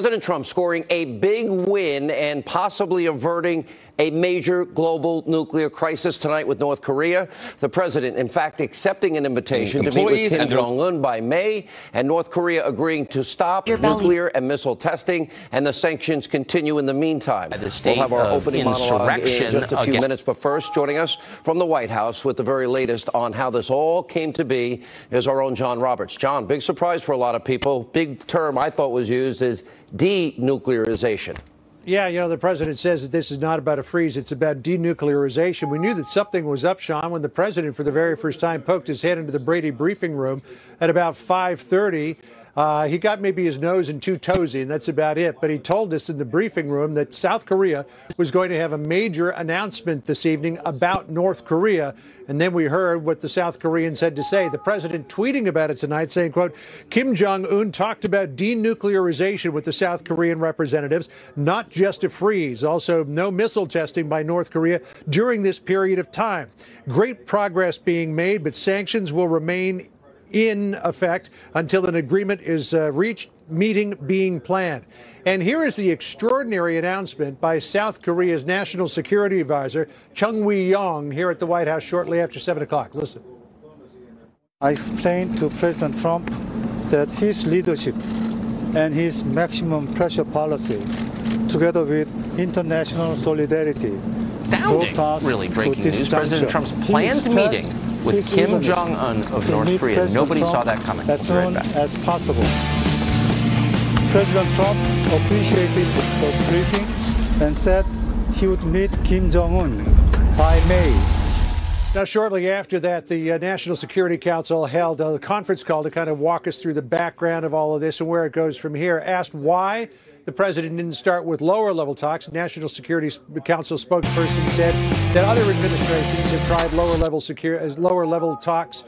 President Trump scoring a big win and possibly averting a major global nuclear crisis tonight with North Korea. The president, in fact, accepting an invitation to meet with Kim Jong-un by May, and North Korea agreeing to stop nuclear and missile testing, and the sanctions continue in the meantime. We'll have our opening monologue in just a few minutes, but first, joining us from the White House with the very latest on how this all came to be is our own John Roberts. John, big surprise for a lot of people. Big term I thought was used is denuclearization. Yeah, you know, the president says that this is not about a freeze, it's about denuclearization. We knew that something was up, Sean, when the president for the very first time poked his head into the Brady briefing room at about 5:30. He got maybe his nose and two toesy, and that's about it. But he told us in the briefing room that South Korea was going to have a major announcement this evening about North Korea. And then we heard what the South Koreans had to say. The president tweeting about it tonight, saying, quote, Kim Jong-un talked about denuclearization with the South Korean representatives, not just a freeze. Also, no missile testing by North Korea during this period of time. Great progress being made, but sanctions will remain in effect until an agreement is reached, meeting being planned. And here is the extraordinary announcement by South Korea's National Security Advisor, Chung Wi-yong, here at the White House shortly after 7 o'clock. Listen. I explained to President Trump that his leadership and his maximum pressure policy, together with international solidarity, astounding, really breaking news. President Trump's planned meeting with Kim Jong-un of North Korea. Nobody saw that coming. As soon as possible. President Trump appreciated the briefing and said he would meet Kim Jong-un by May. Now, shortly after that, the National Security Council held a conference call to kind of walk us through the background of all of this and where it goes from here. Asked why the president didn't start with lower-level talks, National Security Council spokesperson said that other administrations have tried lower-level talks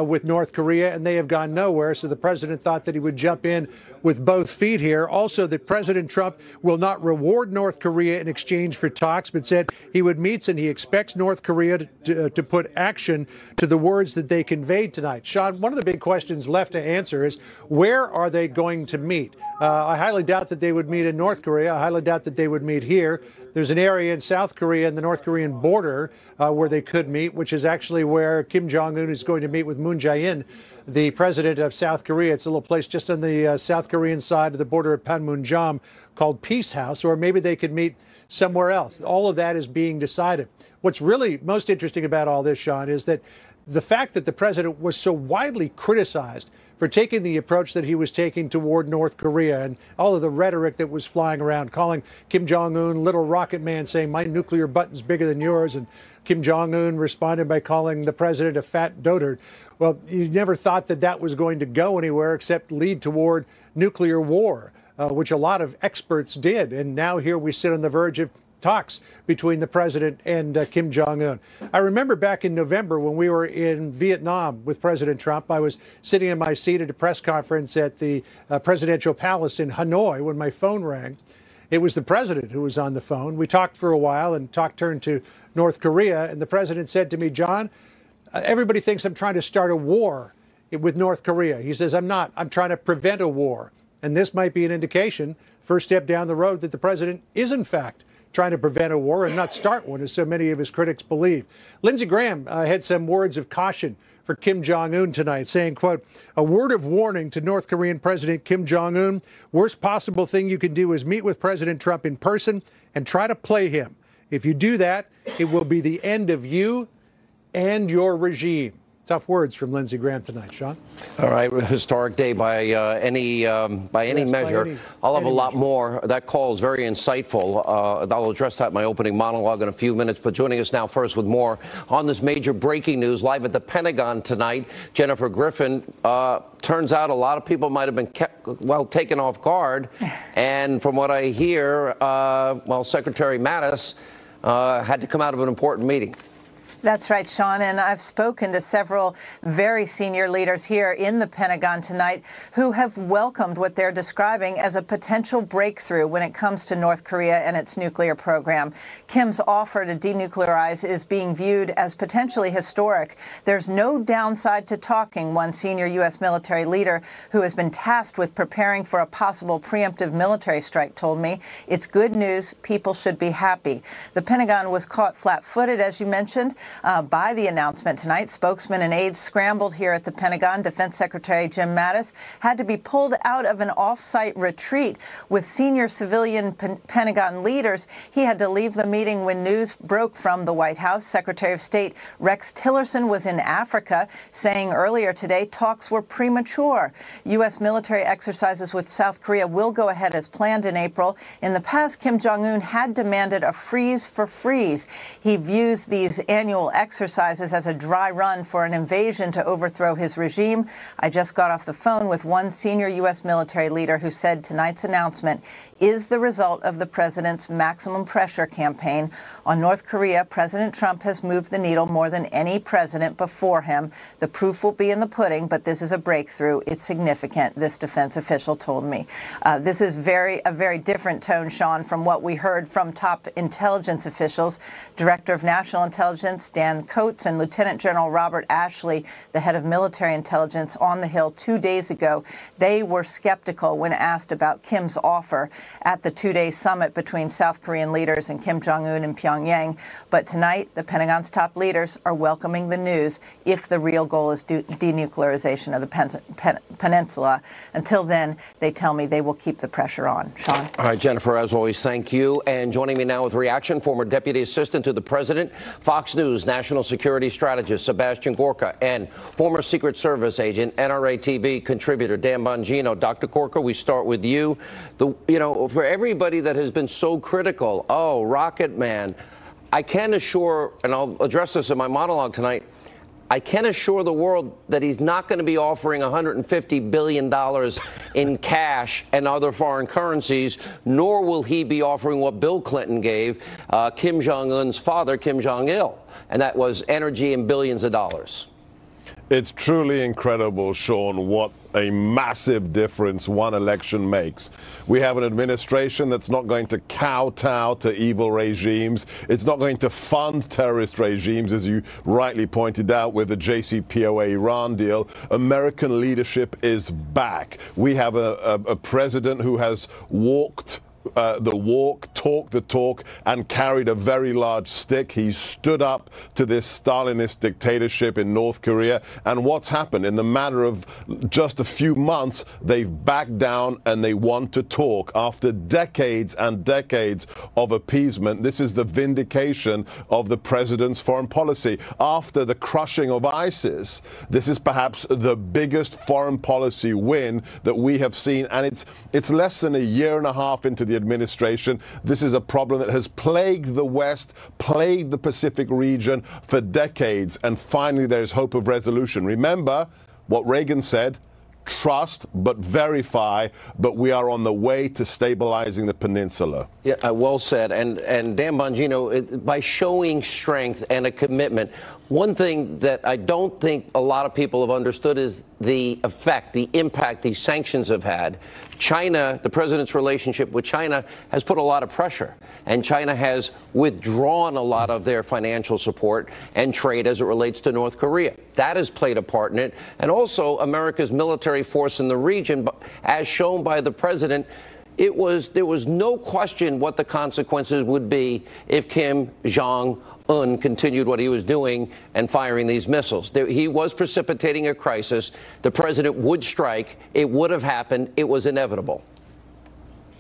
with North Korea, and they have gone nowhere. So the president thought that he would jump in with both feet here. Also, that President Trump will not reward North Korea in exchange for talks, but said he would meet and he expects North Korea to put action to the words that they conveyed tonight. Sean, one of the big questions left to answer is, where are they going to meet? I highly doubt that they would meet in North Korea. I highly doubt that they would meet here. There's an area in South Korea and the North Korean border where they could meet, which is actually where Kim Jong-un is going to meet with Moon Jae-in, the president of South Korea. It's a little place just on the South Korean side of the border of Panmunjom called Peace House, or maybe they could meet somewhere else. All of that is being decided. What's really most interesting about all this, Sean, is that the fact that the president was so widely criticized for taking the approach that he was taking toward North Korea and all of the rhetoric that was flying around, calling Kim Jong-un little rocket man, saying my nuclear button's bigger than yours, and Kim Jong-un responded by calling the president a fat dotard. Well, you never thought that that was going to go anywhere except lead toward nuclear war, which a lot of experts did. And now here we sit on the verge of talks between the president and Kim Jong-un. I remember back in November when we were in Vietnam with President Trump, I was sitting in my seat at a press conference at the presidential palace in Hanoi when my phone rang. It was the president who was on the phone. We talked for a while and talk turned to North Korea, and the president said to me, John, everybody thinks I'm trying to start a war with North Korea. He says, I'm not. I'm trying to prevent a war. And this might be an indication, first step down the road, that the president is in fact trying to prevent a war and not start one, as so many of his critics believe. Lindsey Graham had some words of caution for Kim Jong-un tonight, saying, quote, a word of warning to North Korean President Kim Jong-un. Worst possible thing you can do is meet with President Trump in person and try to play him. If you do that, it will be the end of you and your regime. Tough words from Lindsey Graham tonight, Sean. All right, historic day by any measure. I'll have a lot more. That call is very insightful. I'll address that in my opening monologue in a few minutes. But joining us now first with more on this major breaking news live at the Pentagon tonight, Jennifer Griffin. Turns out a lot of people might have been taken off guard. And from what I hear, Secretary Mattis had to come out of an important meeting. That's right, Sean, and I've spoken to several very senior leaders here in the Pentagon tonight who have welcomed what they're describing as a potential breakthrough when it comes to North Korea and its nuclear program. Kim's offer to denuclearize is being viewed as potentially historic. There's no downside to talking, one senior U.S. military leader who has been tasked with preparing for a possible preemptive military strike told me. It's good news. People should be happy. The Pentagon was caught flat-footed, as you mentioned, by the announcement tonight. Spokesmen and aides scrambled here at the Pentagon. Defense Secretary Jim Mattis had to be pulled out of an off-site retreat with senior civilian Pentagon leaders. He had to leave the meeting when news broke from the White House. Secretary of State Rex Tillerson was in Africa, saying earlier today talks were premature. U.S. military exercises with South Korea will go ahead as planned in April. In the past, Kim Jong-un had demanded a freeze for freeze. He views these annual exercises as a dry run for an invasion to overthrow his regime. I just got off the phone with one senior U.S. military leader who said tonight's announcement is the result of the president's maximum pressure campaign. On North Korea, President Trump has moved the needle more than any president before him. The proof will be in the pudding, but this is a breakthrough. It's significant, this defense official told me. This is a very different tone, Sean, from what we heard from top intelligence officials. Director of National Intelligence Dan Coates and Lieutenant General Robert Ashley, the head of military intelligence on the Hill 2 days ago. They were skeptical when asked about Kim's offer at the two-day summit between South Korean leaders and Kim Jong-un in Pyongyang. But tonight, the Pentagon's top leaders are welcoming the news if the real goal is denuclearization of the peninsula. Until then, they tell me they will keep the pressure on. Sean? All right, Jennifer, as always, thank you. And joining me now with reaction, former Deputy Assistant to the President, Fox News National Security Strategist Sebastian Gorka, and former Secret Service agent, NRA TV contributor Dan Bongino. Dr. Gorka, we start with you. For everybody that has been so critical, oh, Rocket Man, I can assure, and I'll address this in my monologue tonight, I can assure the world that he's not going to be offering $150 billion in cash and other foreign currencies, nor will he be offering what Bill Clinton gave Kim Jong-un's father, Kim Jong-il, and that was energy and billions of dollars. It's truly incredible, Sean, what a massive difference one election makes. We have an administration that's not going to kowtow to evil regimes. It's not going to fund terrorist regimes, as you rightly pointed out with the JCPOA Iran deal. American leadership is back. We have a president who has walked the walk, talked the talk, and carried a very large stick. He stood up to this Stalinist dictatorship in North Korea. And what's happened? In the matter of just a few months, they've backed down and they want to talk. After decades and decades of appeasement, this is the vindication of the president's foreign policy. After the crushing of ISIS, this is perhaps the biggest foreign policy win that we have seen. And it's less than a year and a half into the administration. This is a problem that has plagued the West, plagued the Pacific region for decades, and finally there's hope of resolution. Remember what Reagan said, trust but verify, but we are on the way to stabilizing the peninsula. Yeah, well said. And Dan Bongino, by showing strength and a commitment, one thing that I don't think a lot of people have understood is the effect, the impact these sanctions have had. China, the president's relationship with China has put a lot of pressure, and China has withdrawn a lot of their financial support and trade as it relates to North Korea. That has played a part in it. And also America's military force in the region, as shown by the president, there was no question what the consequences would be if Kim Jong-un continued what he was doing and firing these missiles. He was precipitating a crisis. The president would strike. It would have happened. It was inevitable.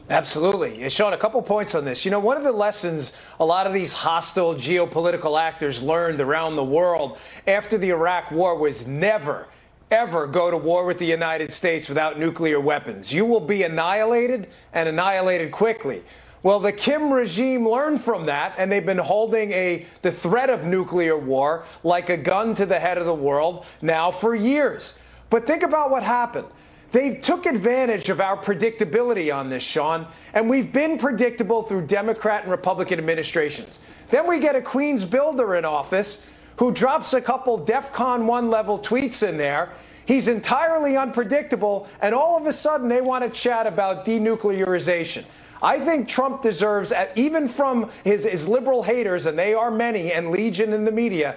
Absolutely. Sean, a couple points on this. You know, one of the lessons a lot of these hostile geopolitical actors learned around the world after the Iraq War was never ever go to war with the United States without nuclear weapons. You will be annihilated, and annihilated quickly. Well, the Kim regime learned from that, and they've been holding the threat of nuclear war like a gun to the head of the world now for years. But think about what happened. They took advantage of our predictability on this, Sean, and we've been predictable through Democrat and Republican administrations. Then we get a Queens builder in office who drops a couple DEFCON 1 level tweets in there. He's entirely unpredictable, and all of a sudden they want to chat about denuclearization. I think Trump deserves, even from his liberal haters, and they are many, and legion in the media,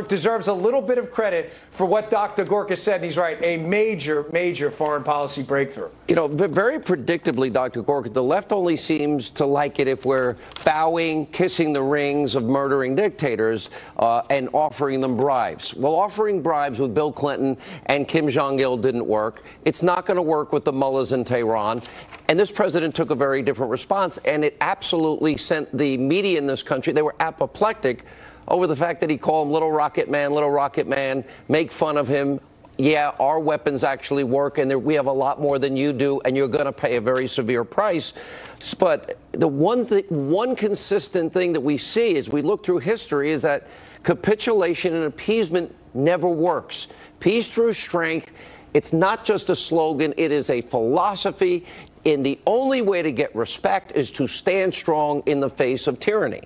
deserves a little bit of credit for what Dr. Gorka said. And he's right, a major, major foreign policy breakthrough. You know, very predictably, Dr. Gorka, the left only seems to like it if we're bowing, kissing the rings of murdering dictators and offering them bribes. Well, offering bribes with Bill Clinton and Kim Jong-il didn't work. It's not going to work with the mullahs in Tehran. And this president took a very different response, and it absolutely sent the media in this country, they were apoplectic over the fact that he called him Little Rocket Man, make fun of him. Yeah, our weapons actually work, and we have a lot more than you do, and you're going to pay a very severe price. But the one consistent thing that we see as we look through history is that capitulation and appeasement never works. Peace through strength, it's not just a slogan, it is a philosophy. And the only way to get respect is to stand strong in the face of tyranny.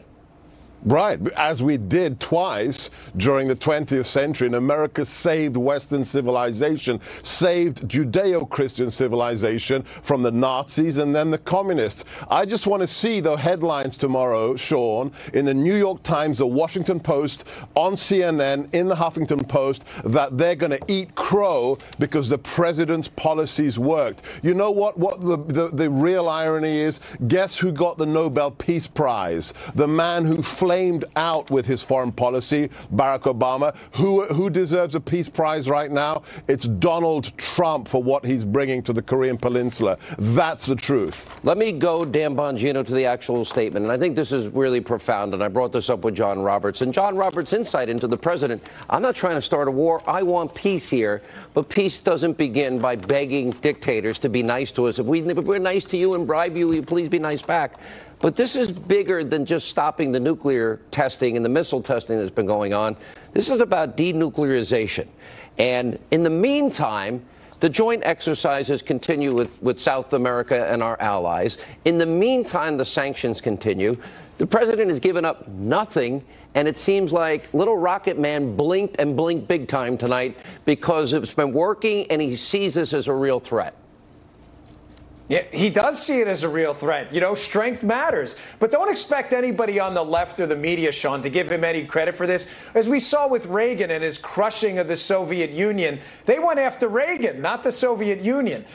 Right, as we did twice during the 20th century, and America saved Western civilization, saved Judeo-Christian civilization from the Nazis and then the communists. I just want to see the headlines tomorrow, Sean, in the New York Times, the Washington Post, on CNN, in the Huffington Post, that they're going to eat crow because the president's policies worked. You know what the real irony is? Guess who got the Nobel Peace Prize? The man who flamed out with his foreign policy, Barack Obama. Who deserves a peace prize right now? It's Donald Trump for what he's bringing to the Korean Peninsula. That's the truth. Let me go, Dan Bongino, to the actual statement. And I think this is really profound. And I brought this up with John Roberts. And John Roberts' insight into the president, I'm not trying to start a war. I want peace here. But peace doesn't begin by begging dictators to be nice to us. If we're nice to you and bribe you, will you please be nice back? But this is bigger than just stopping the nuclear testing and the missile testing that's been going on. This is about denuclearization. And in the meantime, the joint exercises continue with South America and our allies. In the meantime, the sanctions continue. The president has given up nothing. And it seems like Little Rocket Man blinked and blinked big time tonight because it's been working and he sees this as a real threat. Yeah, he does see it as a real threat. You know, strength matters. But don't expect anybody on the left or the media, Sean, to give him any credit for this. As we saw with Reagan and his crushing of the Soviet Union, they went after Reagan, not the Soviet Union.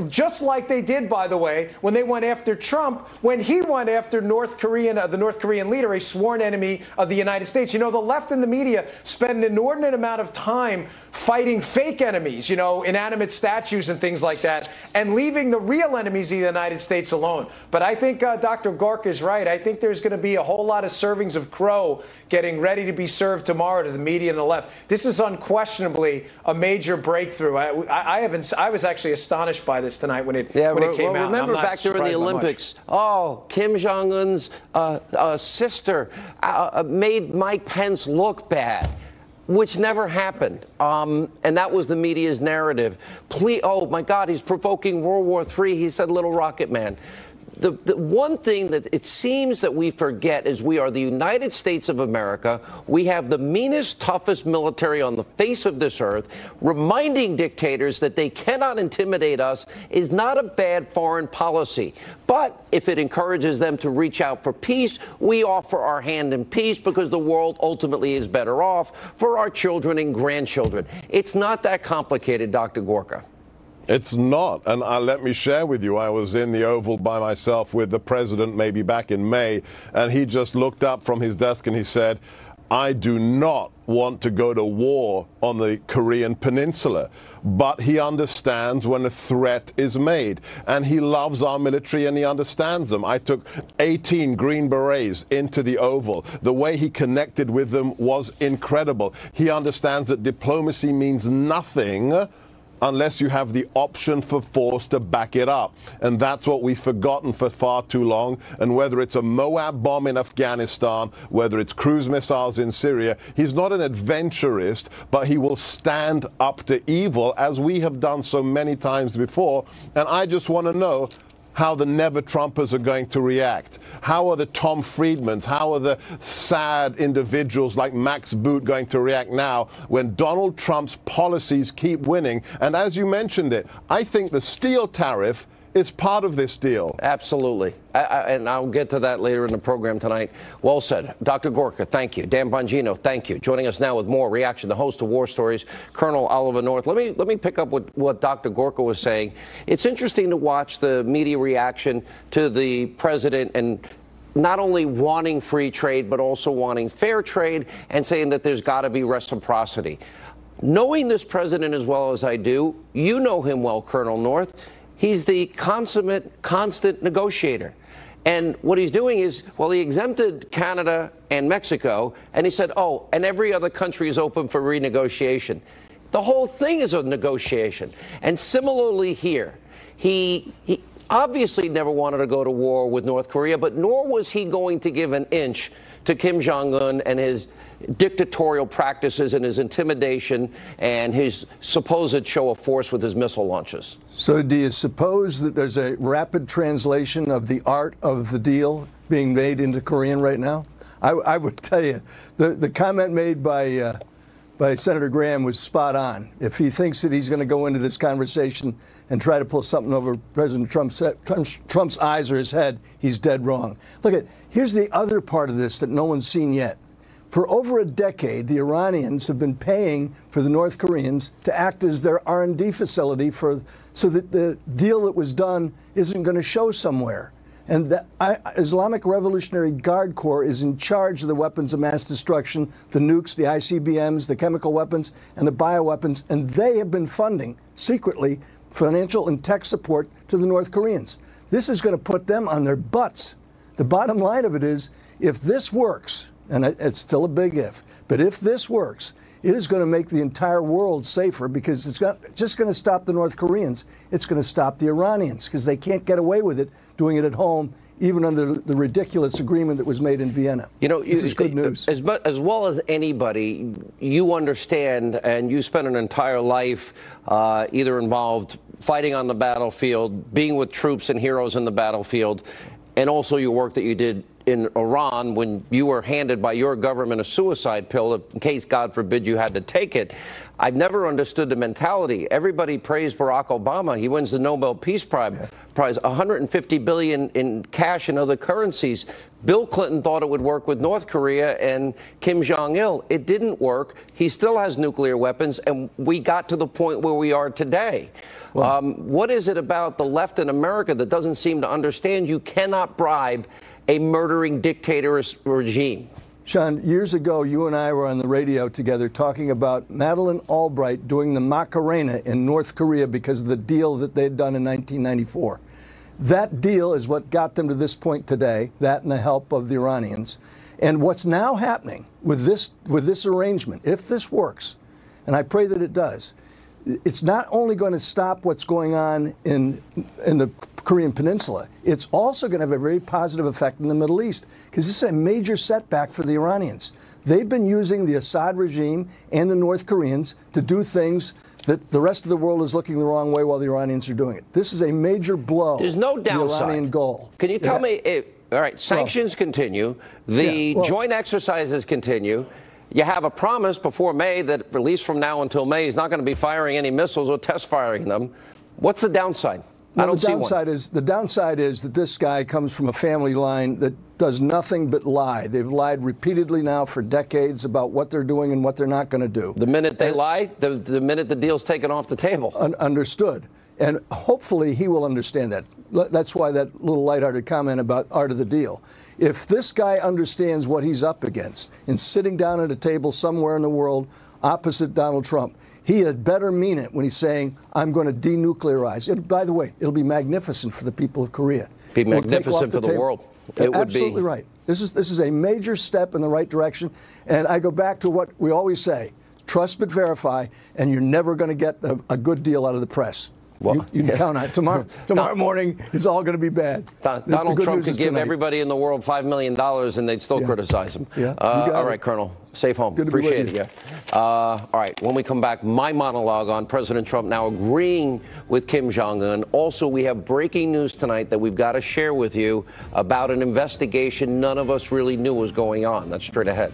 Just like they did, by the way, when they went after Trump, when he went after the North Korean leader, a sworn enemy of the United States. You know, the left and the media spend an inordinate amount of time fighting fake enemies, you know, inanimate statues and things like that, and leaving the real enemies of the United States alone. But I think Dr. Gorka is right. I think there's going to be a whole lot of servings of crow getting ready to be served tomorrow to the media and the left. This is unquestionably a major breakthrough. I was actually astonished by this tonight when it came out. Remember back during the Olympics, Kim Jong-un's sister made Mike Pence look bad, which never happened. And that was the media's narrative. Oh, my God, he's provoking World War III. He said Little Rocket Man. The one thing that it seems that we forget is we are the United States of America. We have the meanest, toughest military on the face of this earth. Reminding dictators that they cannot intimidate us is not a bad foreign policy. But if it encourages them to reach out for peace, we offer our hand in peace because the world ultimately is better off for our children and grandchildren. It's not that complicated, Dr. Gorka. It's not. And let me share with you, I was in the Oval by myself with the president maybe back in May, and he just looked up from his desk and he said, I do not want to go to war on the Korean Peninsula. But he understands when a threat is made. And he loves our military and he understands them. I took 18 Green Berets into the Oval. The way he connected with them was incredible. He understands that diplomacy means nothing unless you have the option for force to back it up. And that's what we've forgotten for far too long. And whether it's a Moab bomb in Afghanistan, whether it's cruise missiles in Syria, he's not an adventurist, but he will stand up to evil, as we have done so many times before. And I just want to know, how the never-Trumpers are going to react. How are the Tom Friedmans, how are the sad individuals like Max Boot going to react now when Donald Trump's policies keep winning? And as you mentioned it, I think the steel tariff is part of this deal. Absolutely. And I'll get to that later in the program tonight. Well said. Dr. Gorka, thank you. Dan Bongino, thank you. Joining us now with more reaction, the host of War Stories, Colonel Oliver North. Let me pick up with what Dr. Gorka was saying. It's interesting to watch the media reaction to the president and not only wanting free trade, but also wanting fair trade and saying that there's got to be reciprocity. Knowing this president as well as I do, you know him well, Colonel North. He's the consummate, constant negotiator. And what he's doing is, well, he exempted Canada and Mexico, and he said, oh, and every other country is open for renegotiation. The whole thing is a negotiation. And similarly here, he obviously never wanted to go to war with North Korea, but nor was he going to give an inch to Kim Jong-un and his dictatorial practices and his intimidation and his supposed show of force with his missile launches. So do you suppose that there's a rapid translation of the art of the deal being made into Korean right now? I would tell you, the comment made by Senator Graham was spot on. If he thinks that he's going to go into this conversation and try to pull something over President Trump's eyes or his head, he's dead wrong. Look, here's the other part of this that no one's seen yet. For over a decade, the Iranians have been paying for the North Koreans to act as their R&D facility so that the deal that was done isn't going to show somewhere. And the Islamic Revolutionary Guard Corps is in charge of the weapons of mass destruction, the nukes, the ICBMs, the chemical weapons, and the bioweapons, and they have been funding, secretly, financial and tech support to the North Koreans. This is going to put them on their butts. The bottom line of it is, if this works, and it's still a big if, but if this works, it is going to make the entire world safer because it's not just going to stop the North Koreans, it's going to stop the Iranians because they can't get away with it doing it at home, even under the ridiculous agreement that was made in Vienna. You know, this is good news. As well as anybody, you understand, and you spent an entire life either involved fighting on the battlefield, being with troops and heroes in the battlefield, and also your work that you did in Iran when you were handed by your government a suicide pill in case, God forbid, you had to take it. I've never understood the mentality. Everybody praised Barack Obama. He wins the Nobel Peace Prize, $150 billion in cash and other currencies. Bill Clinton thought it would work with North Korea and Kim Jong-il. It didn't work. He still has nuclear weapons, and we got to the point where we are today. Well, what is it about the left in America that doesn't seem to understand you cannot bribe a murdering dictatorist regime? Sean, years ago, you and I were on the radio together talking about Madeleine Albright doing the Macarena in North Korea because of the deal that they'd done in 1994. That deal is what got them to this point today, that and the help of the Iranians. And what's now happening with this arrangement, if this works, and I pray that it does, it's not only going to stop what's going on in the Korean Peninsula, it's also going to have a very positive effect in the Middle East, because this is a major setback for the Iranians. They've been using the Assad regime and the North Koreans to do things that the rest of the world is looking the wrong way while the Iranians are doing it. This is a major blow. There's no downside. To the Iranian goal. Can you tell me if, all right, sanctions continue, the joint exercises continue. You have a promise before May that at least from now until May, he's not going to be firing any missiles or test firing them. What's the downside? Well, I don't see one. The downside is that this guy comes from a family line that does nothing but lie. They've lied repeatedly now for decades about what they're doing and what they're not going to do. The minute they lie, the minute the deal's taken off the table. Understood. And hopefully he will understand that. That's why that little lighthearted comment about art of the deal. If this guy understands what he's up against and sitting down at a table somewhere in the world opposite Donald Trump, he had better mean it when he's saying, I'm going to denuclearize. By the way, it'll be magnificent for the people of Korea. Be magnificent for the world. It would be. Absolutely right. This is a major step in the right direction. And I go back to what we always say, trust but verify, and you're never going to get a good deal out of the press. Well, you can count on it. Tomorrow morning, it's all going to be bad. Donald Trump could give everybody in the world $5 million and they'd still criticize him. Yeah, all right, Colonel. Safe home. Appreciate it. Yeah. All right. When we come back, my monologue on President Trump now agreeing with Kim Jong-un. Also, we have breaking news tonight that we've got to share with you about an investigation none of us really knew was going on. That's straight ahead.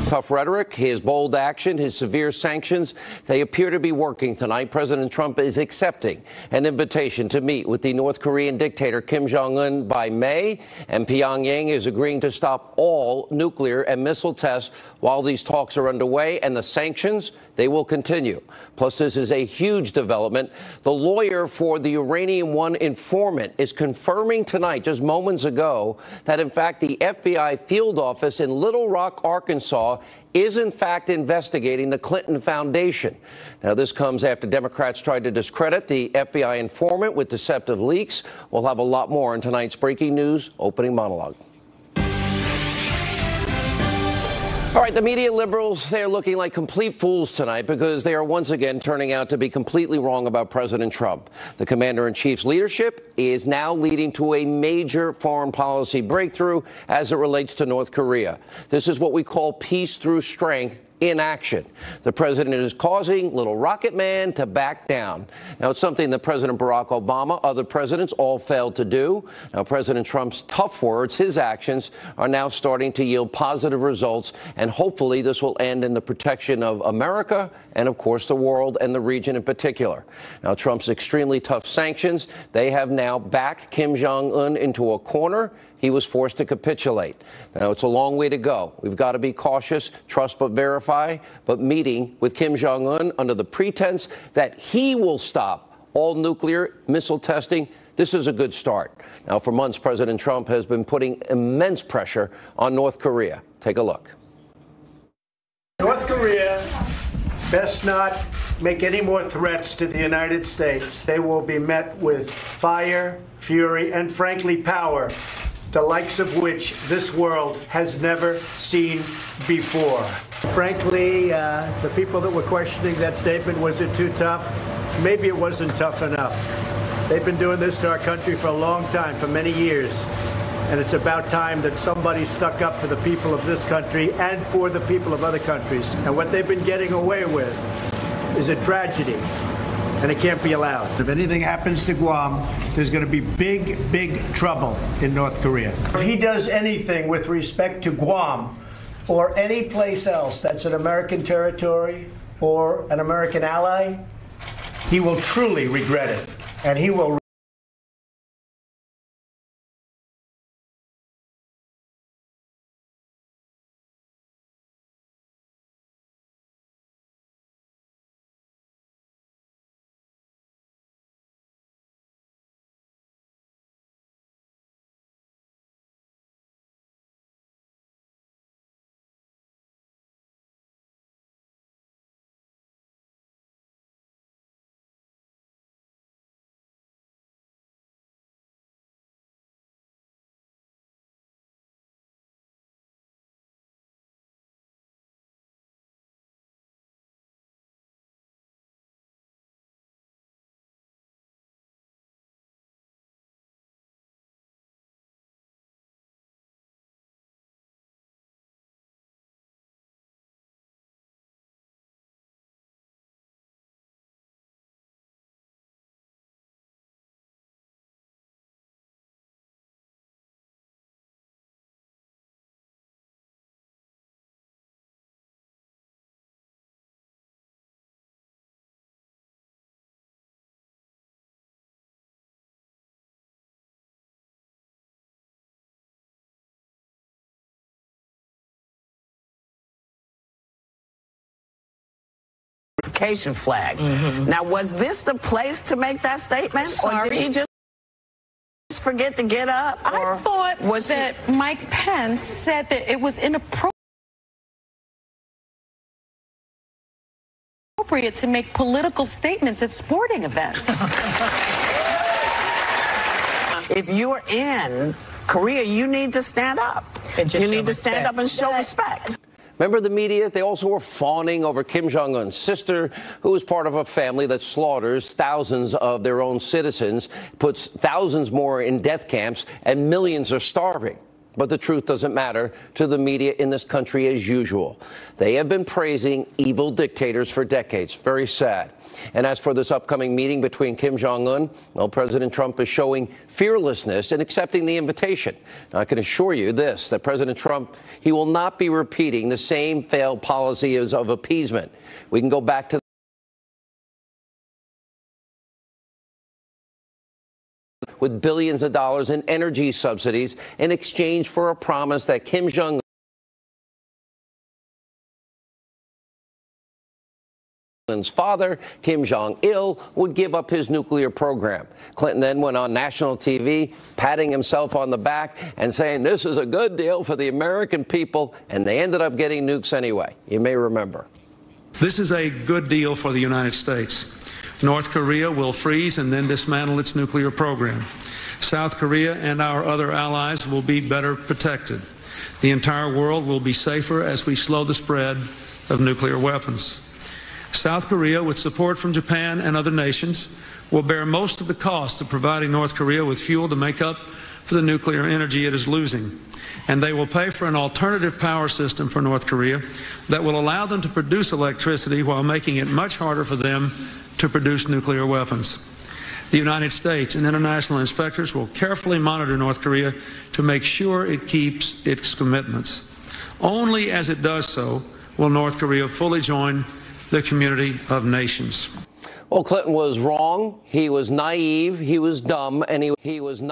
Tough rhetoric, his bold action, his severe sanctions, they appear to be working tonight. President Trump is accepting an invitation to meet with the North Korean dictator Kim Jong-un by May, and Pyongyang is agreeing to stop all nuclear and missile tests while these talks are underway, and the sanctions, they will continue. Plus, this is a huge development. The lawyer for the Uranium One informant is confirming tonight, just moments ago, that in fact the FBI field office in Little Rock, Arkansas, is in fact investigating the Clinton Foundation. Now, this comes after Democrats tried to discredit the FBI informant with deceptive leaks. We'll have a lot more in tonight's breaking news opening monologue. All right, the media liberals, they're looking like complete fools tonight because they are once again turning out to be completely wrong about President Trump. The commander-in-chief's leadership is now leading to a major foreign policy breakthrough as it relates to North Korea. This is what we call peace through strength in action. The president is causing Little Rocket Man to back down. Now, it's something that President Barack Obama, other presidents all failed to do. Now, President Trump's tough words, his actions, are now starting to yield positive results, and hopefully this will end in the protection of America and, of course, the world and the region in particular. Now, Trump's extremely tough sanctions, they have now backed Kim Jong-un into a corner. He was forced to capitulate. Now, it's a long way to go. We've got to be cautious, trust but verify. But meeting with Kim Jong-un under the pretense that he will stop all nuclear missile testing, this is a good start. Now, for months, President Trump has been putting immense pressure on North Korea. Take a look. North Korea best not make any more threats to the United States. They will be met with fire, fury, and frankly, power, the likes of which this world has never seen before. Frankly, the people that were questioning that statement, was it too tough? Maybe it wasn't tough enough. They've been doing this to our country for a long time, for many years. And it's about time that somebody stuck up for the people of this country and for the people of other countries. And what they've been getting away with is a tragedy. And it can't be allowed. If anything happens to Guam, there's going to be big, big trouble in North Korea. If he does anything with respect to Guam or any place else that's an American territory or an American ally, he will truly regret it. And he will flag. Now, was this the place to make that statement? Or did he just forget to get up? I thought that Mike Pence said that it was inappropriate to make political statements at sporting events. If you're in Korea, you need to stand up. You need to stand up and show respect. Remember the media? They also were fawning over Kim Jong-un's sister, who is part of a family that slaughters thousands of their own citizens, puts thousands more in death camps, and millions are starving. But the truth doesn't matter to the media in this country as usual. They have been praising evil dictators for decades. Very sad. And as for this upcoming meeting between Kim Jong-un, well, President Trump is showing fearlessness in accepting the invitation. Now, I can assure you this, that President Trump, he will not be repeating the same failed policies of appeasement. We can go back to with billions of dollars in energy subsidies in exchange for a promise that Kim Jong-un's father, Kim Jong-il, would give up his nuclear program. Clinton then went on national TV, patting himself on the back and saying this is a good deal for the American people, and they ended up getting nukes anyway. You may remember. This is a good deal for the United States. North Korea will freeze and then dismantle its nuclear program. South Korea and our other allies will be better protected. The entire world will be safer as we slow the spread of nuclear weapons. South Korea, with support from Japan and other nations, will bear most of the cost of providing North Korea with fuel to make up for the nuclear energy it is losing. And they will pay for an alternative power system for North Korea that will allow them to produce electricity while making it much harder for them to produce nuclear weapons. The United States and international inspectors will carefully monitor North Korea to make sure it keeps its commitments. Only as it does so will North Korea fully join the community of nations. Well, Clinton was wrong. He was naive. He was dumb, and he was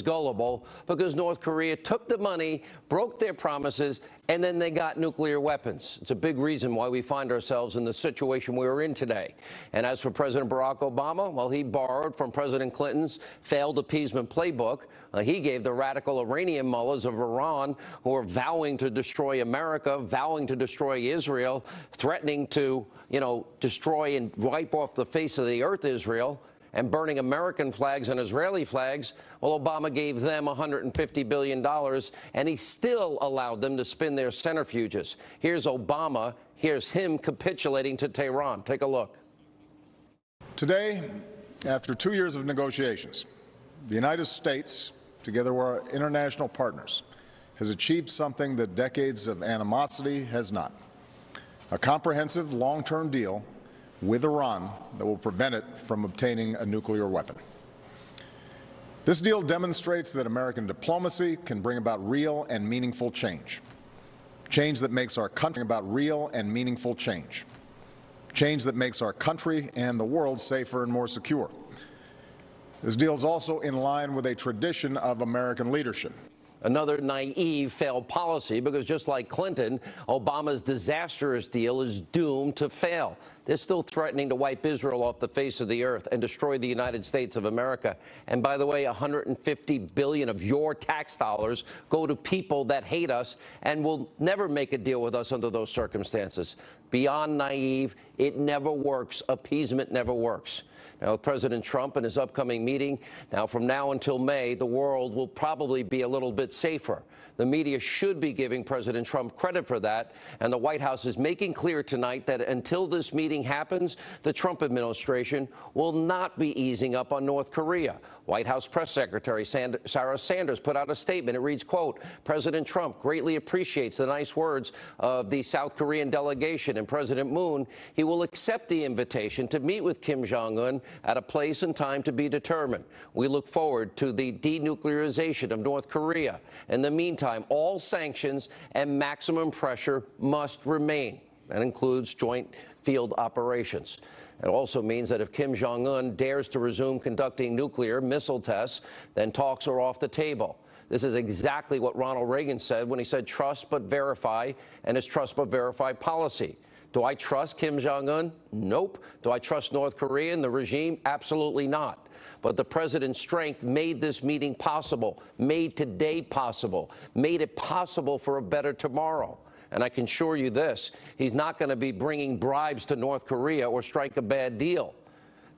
gullible because North Korea took the money, broke their promises, and then they got nuclear weapons. It's a big reason why we find ourselves in the situation we are in today. And as for President Barack Obama, well, he borrowed from President Clinton's failed appeasement playbook. He gave the radical Iranian mullahs of Iran, who are vowing to destroy America, vowing to destroy Israel, threatening to, destroy and wipe off the face of the earth Israel, and burning American flags and Israeli flags. Well, Obama gave them $150 billion, and he still allowed them to spin their centrifuges. Here's Obama. Here's him capitulating to Tehran. Take a look. Today, after 2 years of negotiations, the United States, together with our international partners, has achieved something that decades of animosity has not: a comprehensive long-term deal with Iran that will prevent it from obtaining a nuclear weapon. This deal demonstrates that American diplomacy can bring about real and meaningful change. Change that makes our country Change that makes our country and the world safer and more secure. This deal is also in line with a tradition of American leadership. Another naive failed policy, because just like Clinton, Obama's disastrous deal is doomed to fail. They're still threatening to wipe Israel off the face of the earth and destroy the United States of America. And by the way, $150 billion of your tax dollars go to people that hate us and will never make a deal with us under those circumstances. Beyond naive, it never works. Appeasement never works. Now, with President Trump and his upcoming meeting, from now until May, the world will probably be a little bit safer. The media should be giving President Trump credit for that, and the White House is making clear tonight that until this meeting happens, the Trump administration will not be easing up on North Korea. White House Press Secretary Sarah Sanders put out a statement. It reads, quote, President Trump greatly appreciates the nice words of the South Korean delegation and President Moon. He will accept the invitation to meet with Kim Jong-un at a place and time to be determined. We look forward to the denuclearization of North Korea. In the meantime, all sanctions and maximum pressure must remain. That includes joint field operations. It also means that if Kim Jong-un dares to resume conducting nuclear missile tests, then talks are off the table. This is exactly what Ronald Reagan said when he said trust but verify, and his trust but verify policy. Do I trust Kim Jong-un? Nope. Do I trust North Korea and the regime? Absolutely not. But the president's strength made this meeting possible, made today possible, made it possible for a better tomorrow. And I can assure you this, he's not going to be bringing bribes to North Korea or strike a bad deal.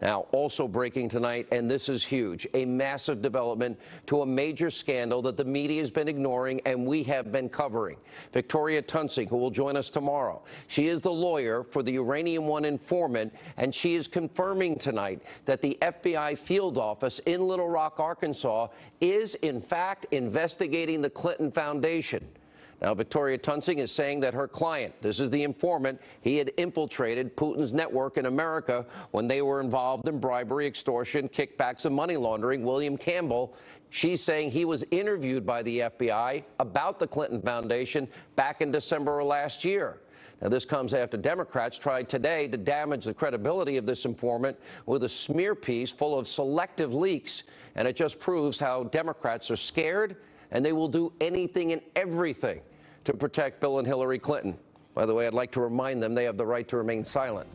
Now, also breaking tonight, and this is huge, a massive development to a major scandal that the media has been ignoring and we have been covering. Victoria Tunsing, who will join us tomorrow. She is the lawyer for the Uranium One informant, and she is confirming tonight that the FBI field office in Little Rock, Arkansas, is in fact investigating the Clinton Foundation. Now, Victoria Tunsing is saying that her client, this is the informant, he had infiltrated Putin's network in America when they were involved in bribery, extortion, kickbacks, and money laundering. William Campbell, she's saying he was interviewed by the FBI about the Clinton Foundation back in December of last year. Now, this comes after Democrats tried today to damage the credibility of this informant with a smear piece full of selective leaks, and it just proves how Democrats are scared and they will do anything and everything to protect Bill and Hillary Clinton. By the way, I'd like to remind them they have the right to remain silent.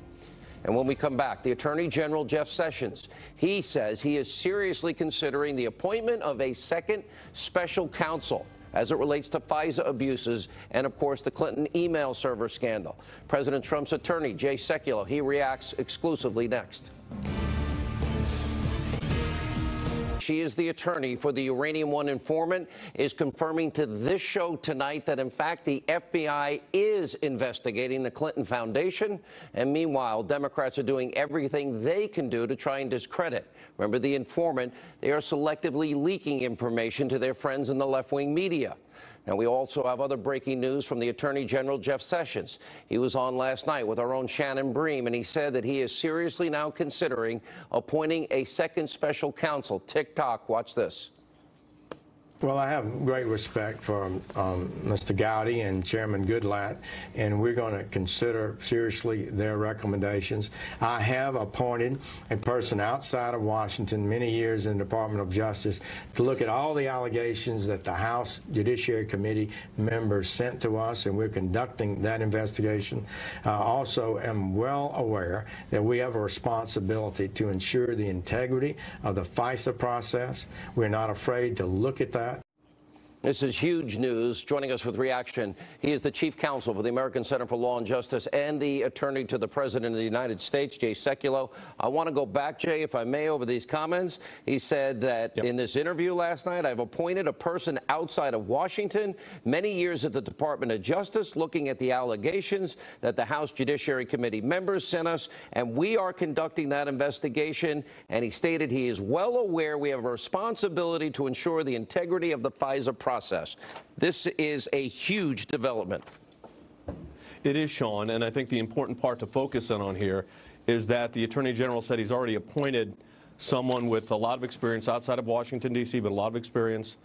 And when we come back, the Attorney General, Jeff Sessions, he says he is seriously considering the appointment of a second special counsel as it relates to FISA abuses and, of course, the Clinton email server scandal. President Trump's attorney, Jay Sekulow, he reacts exclusively next. She is the attorney for the Uranium One informant, is confirming to this show tonight that, in fact, the FBI is investigating the Clinton Foundation. And meanwhile, Democrats are doing everything they can do to try and discredit. Remember the informant? They are selectively leaking information to their friends in the left-wing media. Now, we also have other breaking news from the Attorney General, Jeff Sessions. He was on last night with our own Shannon Bream, and he said that he is seriously now considering appointing a second special counsel. Tick-tock, watch this. Well, I have great respect for Mr. Gowdy and Chairman Goodlatte, and we're going to consider seriously their recommendations. I have appointed a person outside of Washington, many years in the Department of Justice, to look at all the allegations that the House Judiciary Committee members sent to us, and we're conducting that investigation. Also am well aware that we have a responsibility to ensure the integrity of the FISA process. We're not afraid to look at that. This is huge news. Joining us with reaction, he is the chief counsel for the American Center for Law and Justice and the attorney to the President of the United States, Jay Sekulow. I want to go back, Jay, if I may, over these comments. He said that in this interview last night, I've appointed a person outside of Washington, many years at the Department of Justice, looking at the allegations that the House Judiciary Committee members sent us, and we are conducting that investigation. And he stated he is well aware we have a responsibility to ensure the integrity of the FISA process. This is a huge development. It is, Sean, and I think the important part to focus on here is that the Attorney General said he's already appointed someone with a lot of experience outside of Washington, D.C., but a lot of experience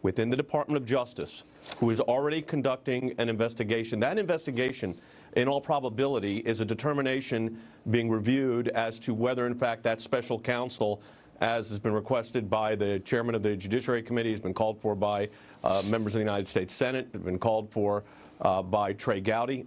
within the Department of Justice, who is already conducting an investigation. That investigation, in all probability, is a determination being reviewed as to whether, in fact, that special counsel, as has been requested by the chairman of the Judiciary Committee, has been called for by members of the United States Senate, has been called for by Trey Gowdy.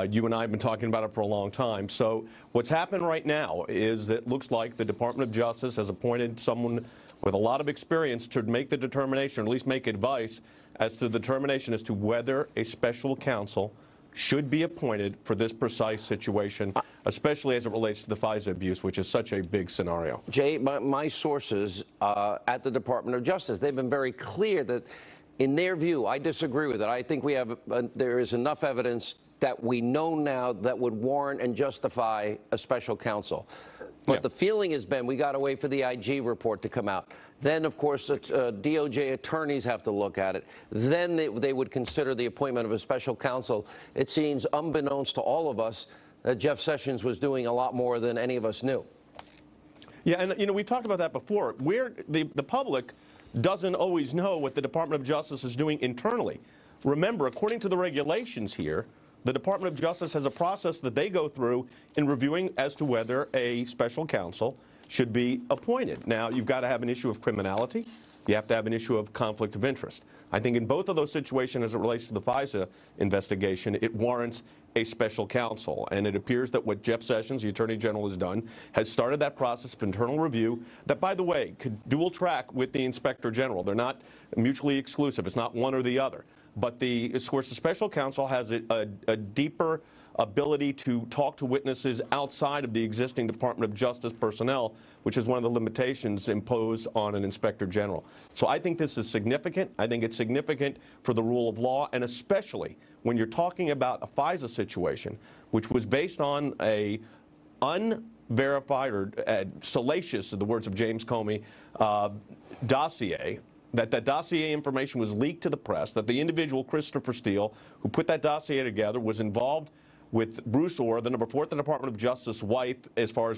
You and I have been talking about it for a long time. So what's happened right now is that it looks like the Department of Justice has appointed someone with a lot of experience to make the determination, or at least make advice as to the determination as to whether a special counsel should be appointed for this precise situation, especially as it relates to the FISA abuse, which is such a big scenario. Jay, my sources at the Department of Justice, they've been very clear that, in their view, I disagree with it. I think we have there is enough evidence that we know now that would warrant and justify a special counsel. But the feeling has been we got to wait for the IG report to come out. Then, of course, DOJ attorneys have to look at it. Then they would consider the appointment of a special counsel. It seems, unbeknownst to all of us, that Jeff Sessions was doing a lot more than any of us knew. Yeah, and, you know, we've talked about that before. Where the public doesn't always know what the Department of Justice is doing internally. Remember, according to the regulations here, the Department of Justice has a process that they go through in reviewing as to whether a special counsel should be appointed. Now, you've got to have an issue of criminality. You have to have an issue of conflict of interest. I think in both of those situations, as it relates to the FISA investigation, it warrants a special counsel. And it appears that what Jeff Sessions, the Attorney General, has done, has started that process of internal review that, by the way, could dual track with the Inspector General. They're not mutually exclusive. It's not one or the other. But of course, the special counsel has a deeper ability to talk to witnesses outside of the existing Department of Justice personnel, which is one of the limitations imposed on an inspector general. So I think this is significant. I think it's significant for the rule of law, and especially when you're talking about a FISA situation, which was based on a unverified or salacious, in the words of James Comey, dossier. That dossier information was leaked to the press, that the individual, Christopher Steele, who put that dossier together, was involved with Bruce Orr, the number 4 at the Department of Justice wife, as far as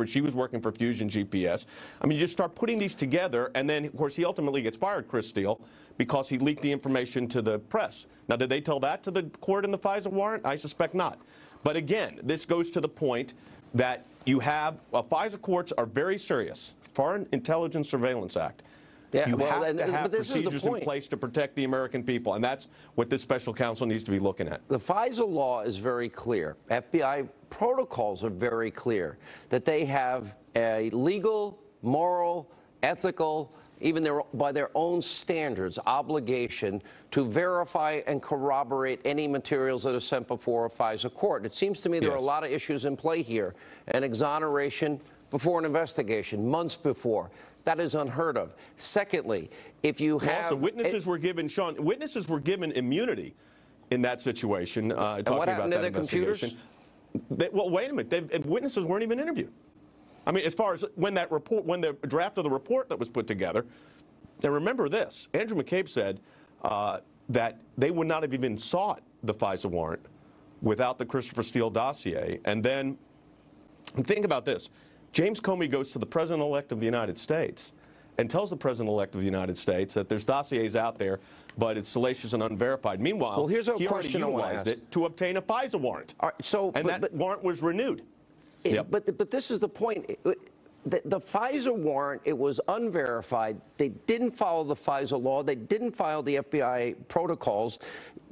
she was working for Fusion GPS. I mean, you just start putting these together, and then, of course, he ultimately gets fired, Chris Steele, because he leaked the information to the press. Now, did they tell that to the court in the FISA warrant? I suspect not. But again, this goes to the point that you have, FISA courts are very serious. Foreign Intelligence Surveillance Act. Yeah, you have to have procedures in point. place to protect the American people, and that's what this special counsel needs to be looking at. The FISA law is very clear. FBI protocols are very clear that they have a legal, moral, ethical, even by their own standards, obligation to verify and corroborate any materials that are sent before a FISA court. It seems to me there are a lot of issues in play here. An exoneration before an investigation, months before. That is unheard of. Secondly, if you have... Also, witnesses were given, Sean, witnesses were given immunity in that situation, talking what happened about to that their investigation. Computers? Well, wait a minute. Witnesses weren't even interviewed. I mean, as far as when the draft of the report that was put together, and remember this, Andrew McCabe said that they would not have even sought the FISA warrant without the Christopher Steele dossier. And then, think about this. James Comey goes to the President-elect of the United States and tells the President-elect of the United States that there's dossiers out there, but it's salacious and unverified. Meanwhile, here's a he already question utilized it to obtain a FISA warrant. All right, that warrant was renewed. But this is the point. The FISA warrant, it was unverified. They didn't follow the FISA law. They didn't follow the FBI protocols.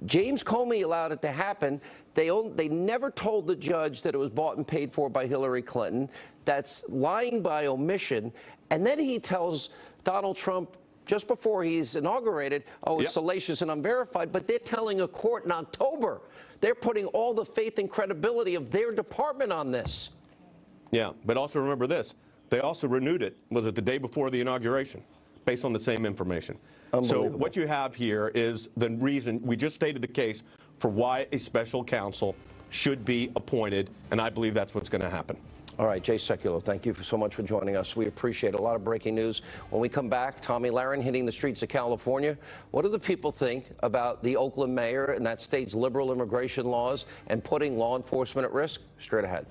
James Comey allowed it to happen. They never told the judge that it was bought and paid for by Hillary Clinton. That's lying by omission. And then he tells Donald Trump just before he's inaugurated, oh, it's salacious and unverified, but they're telling a court in October. They're putting all the faith and credibility of their department on this. Yeah, but also remember this. They also renewed it, was it the day before the inauguration, based on the same information. So what you have here is the reason, we just stated the case for why a special counsel should be appointed, and I believe that's what's going to happen. All right, Jay Sekulow, thank you so much for joining us. We appreciate a lot of breaking news. When we come back, Tomi Lahren hitting the streets of California. What do the people think about the Oakland mayor and that state's liberal immigration laws and putting law enforcement at risk? Straight ahead.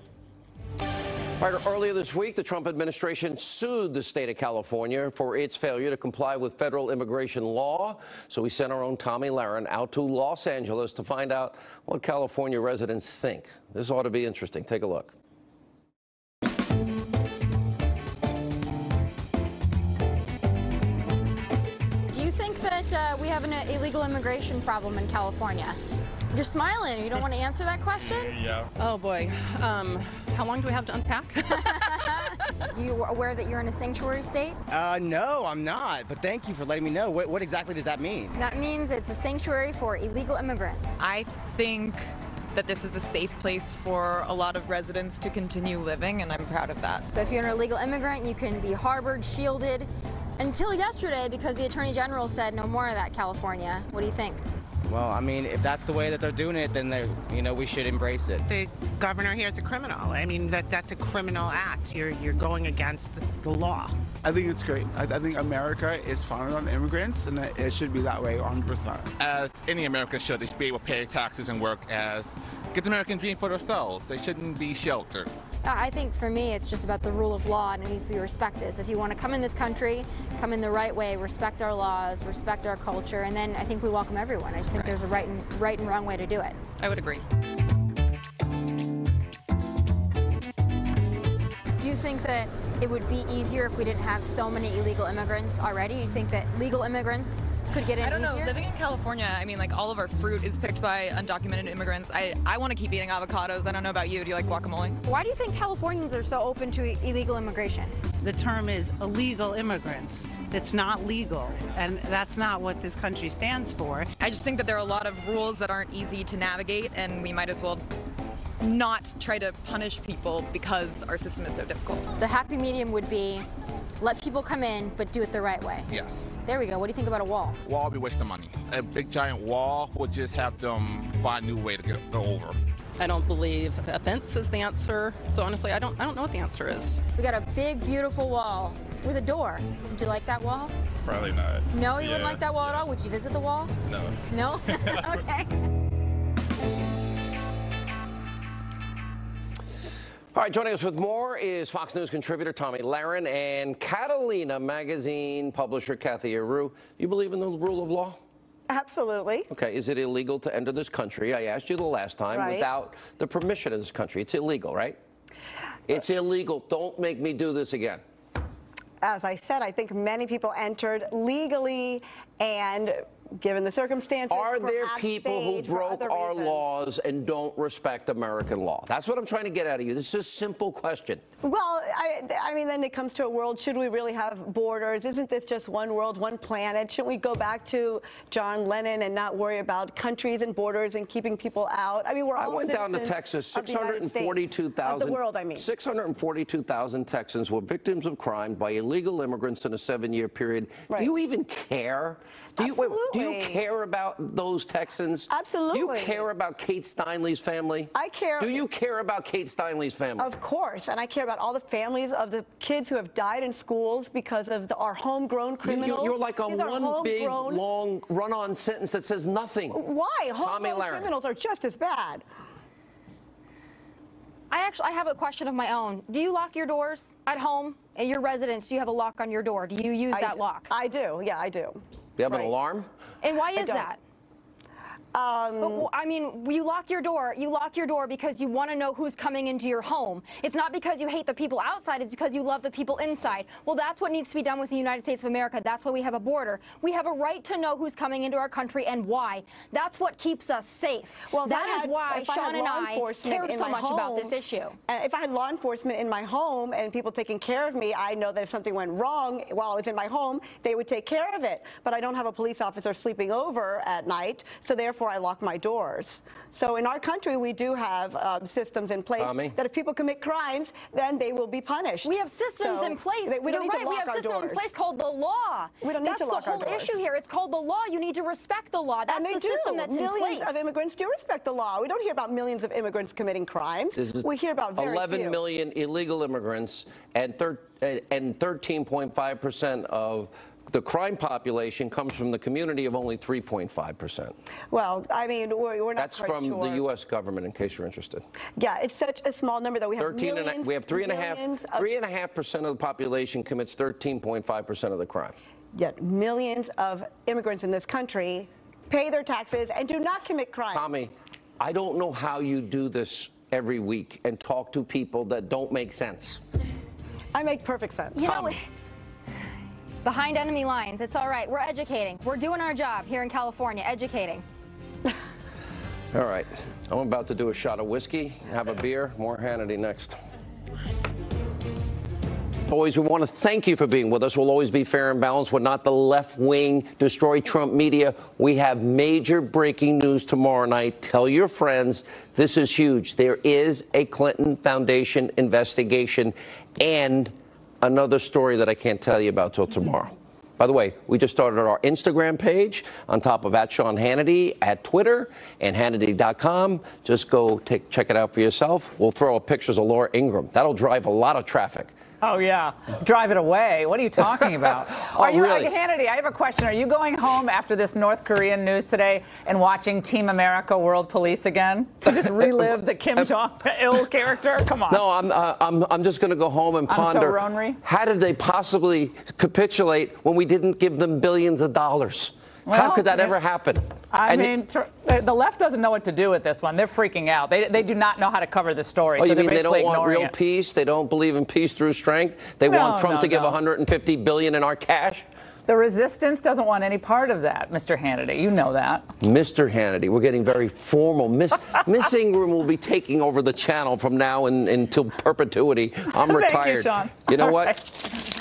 All right, earlier this week, the Trump administration sued the state of California for its failure to comply with federal immigration law. So we sent our own Tomi Lahren out to Los Angeles to find out what California residents think. This ought to be interesting. Take a look. We have an illegal immigration problem in California. You're smiling. You don't want to answer that question? Yeah. Oh, boy. How long do we have to unpack? You aware that you're in a sanctuary state? No, I'm not. But thank you for letting me know. What exactly does that mean? That means it's a sanctuary for illegal immigrants. I think that this is a safe place for a lot of residents to continue living, and I'm proud of that. So if you're an illegal immigrant, you can be harbored, shielded, until yesterday because the Attorney General said no more of that, California. What do you think? Well, I mean, if that's the way that they're doing it, then we should embrace it. The governor here is a criminal. I mean, that's a criminal act. You're going against the law. I think it's great. I think America is founded on immigrants, and it should be that way 100%. As any American should, they should be able to pay taxes and work as get the American dream for themselves. They shouldn't be sheltered. I think for me, it's just about the rule of law, and it needs to be respected. So if you want to come in this country, come in the right way, respect our laws, respect our culture, and then I think we welcome everyone. I just think there's a right and wrong way to do it. I would agree. Do you think that it would be easier if we didn't have so many illegal immigrants already? Do you think that legal immigrants could get in easier? I don't know. Living in California, I mean, like, all of our fruit is picked by undocumented immigrants. I want to keep eating avocados. I don't know about you. Do you like guacamole? Why do you think Californians are so open to illegal immigration? The term is illegal immigrants. It's not legal, and that's not what this country stands for. I just think that there are a lot of rules that aren't easy to navigate, and we might as well not try to punish people because our system is so difficult. The happy medium would be let people come in, but do it the right way. Yes. There we go. What do you think about a wall? Wall would be wasting money. A big giant wall would just have them find a new way to go over. I don't believe a fence is the answer. So honestly, I don't know what the answer is. We got a big, beautiful wall with a door. Would you like that wall? Probably not. No, you wouldn't like that wall at all? Would you visit the wall? No. No? Okay. All right, joining us with more is Fox News contributor Tommy Lahren and Catalina magazine publisher Kathy Aru. You believe in the rule of law? Absolutely. Okay, is it illegal to enter this country? I asked you the last time without the permission of this country. It's illegal, right? It's illegal. Don't make me do this again. As I said, I think many people entered legally, and given the circumstances, are there people who broke our laws and don't respect American law? That's what I'm trying to get out of you. This is a simple question. Well, I mean, then it comes to a world, should we really have borders? Isn't this just one world, one planet? Shouldn't we go back to John Lennon and not worry about countries and borders and keeping people out? I mean, we're all I went down to Texas, 642,000. Of the world, I mean. 642,000 Texans were victims of crime by illegal immigrants in a 7-year period. Right. Do you even care? Do you care about those Texans? Absolutely. Do you care about Kate Steinle's family? I care. Do you care about Kate Steinle's family? Of course, and I care about all the families of the kids who have died in schools because of our homegrown criminals. You're like on one big, long, run-on sentence that says nothing. Why? Homegrown criminals are just as bad. I have a question of my own. Do you lock your doors at home? At your residence, do you have a lock on your door? Do you use that lock? I do. Yeah, I do. You have an alarm? And why is that? But, I mean, you lock your door. You lock your door because you want to know who's coming into your home. It's not because you hate the people outside. It's because you love the people inside. Well, that's what needs to be done with the United States of America. That's why we have a border. We have a right to know who's coming into our country and why. That's what keeps us safe. Well, that is why Sean and I care so much about this issue. If I had law enforcement in my home and people taking care of me, I know that if something went wrong while I was in my home, they would take care of it. But I don't have a police officer sleeping over at night, so therefore I lock my doors. So in our country, we do have systems in place that if people commit crimes, then they will be punished. We have systems in place. We don't need to lock we have our systems doors. in place called the law. We don't need to lock our doors. That's the whole issue here. It's called the law. You need to respect the law. That's the system that's in place. Millions of immigrants do respect the law. We don't hear about millions of immigrants committing crimes. We hear about very 11 million illegal immigrants and 13.5% of the crime population comes from the community of only 3.5%. Well, I mean, we're not That's quite from sure. the U.S. government, in case you're interested. Yeah, it's such a small number that we have 3.5% of the population commits 13.5% of the crime. Yet millions of immigrants in this country pay their taxes and do not commit crimes. Tommy, I don't know how you do this every week and talk to people that don't make sense. I make perfect sense. You know, behind enemy lines, it's all right. We're educating. We're doing our job here in California, educating. All right. I'm about to do a shot of whiskey, have a beer. More Hannity next. Always, we want to thank you for being with us. We'll always be fair and balanced. We're not the left-wing, destroy Trump media. We have major breaking news tomorrow night. Tell your friends. This is huge. There is a Clinton Foundation investigation and another story that I can't tell you about till tomorrow. By the way, we just started our Instagram page on top of @Sean Hannity, at Twitter, and Hannity.com. Just go check it out for yourself. We'll throw up pictures of Laura Ingraham. That'll drive a lot of traffic. Oh, yeah. Drive it away. What are you talking about? Really? Hannity, I have a question. Are you going home after this North Korean news today and watching Team America World Police again to just relive the Kim Jong-il character? Come on. No, I'm just going to go home and ponder. How did they possibly capitulate when we didn't give them billions of dollars? Well, how could that ever happen? I mean, the left doesn't know what to do with this one. They're freaking out. They do not know how to cover the story. Oh, so you mean they don't want real it. peace? They don't believe in peace through strength? They want Trump to give $150 billion in our cash? The resistance doesn't want any part of that, Mr. Hannity. You know that. Mr. Hannity, we're getting very formal. Miss Ingram will be taking over the channel from now until perpetuity. I'm retired. Thank you, Sean. You know what?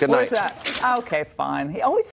Good night. What is that? Okay, fine. He always